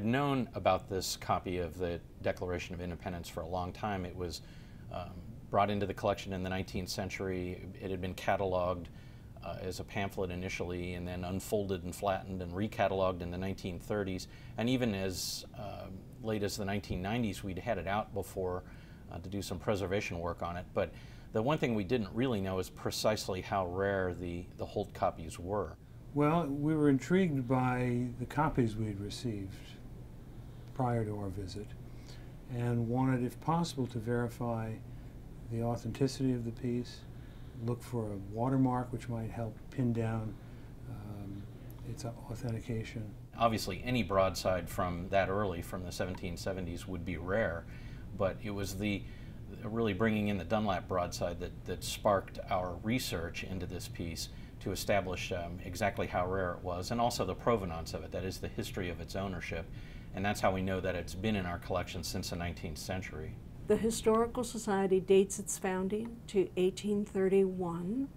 known about this copy of the Declaration of Independence for a long time. It was brought into the collection in the 19th century. It had been cataloged as a pamphlet initially, and then unfolded and flattened and recatalogued in the 1930s. And even as late as the 1990s, we'd had it out before to do some preservation work on it. But the one thing we didn't really know is precisely how rare the Holt copies were. Well, we were intrigued by the copies we'd received prior to our visit and wanted, if possible, to verify the authenticity of the piece, look for a watermark which might help pin down its authentication. Obviously, any broadside from that early, from the 1770s, would be rare, but it was the really bringing in the Dunlap broadside that sparked our research into this piece to establish exactly how rare it was, and also the provenance of it, that is the history of its ownership. And that's how we know that it's been in our collection since the 19th century. The Historical Society dates its founding to 1831.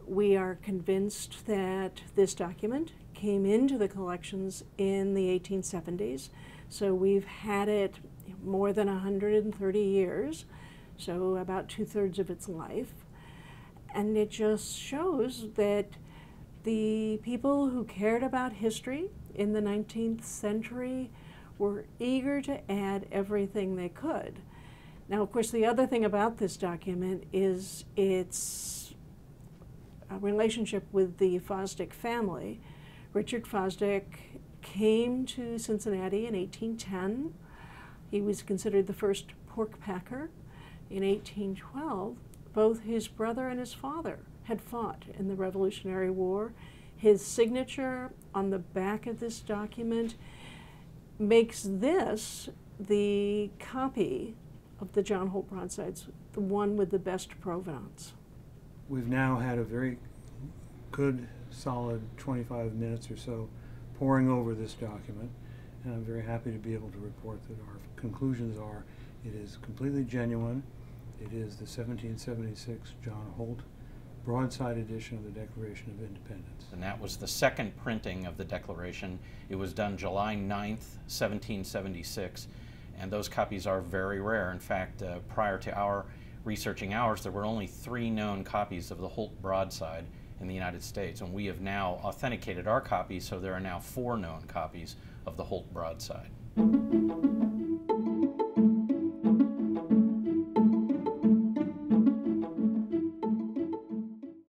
We are convinced that this document came into the collections in the 1870s, so we've had it more than 130 years, so about 2/3 of its life. And it just shows that the people who cared about history in the 19th century were eager to add everything they could. Now, of course, the other thing about this document is its relationship with the Fosdick family. Richard Fosdick came to Cincinnati in 1810. He was considered the first pork packer. In 1812, both his brother and his father had fought in the Revolutionary War. His signature on the back of this document makes this the copy of the John Holt broadsides, the one with the best provenance. We've now had a very good, solid 25 minutes or so poring over this document, and I'm very happy to be able to report that our conclusions are it is completely genuine. It is the 1776 John Holt broadside edition of the Declaration of Independence. And that was the second printing of the Declaration. It was done July 9th, 1776, and those copies are very rare. In fact, prior to our researching ours, there were only 3 known copies of the Holt broadside in the United States, and we have now authenticated our copies, so there are now 4 known copies of the Holt broadside.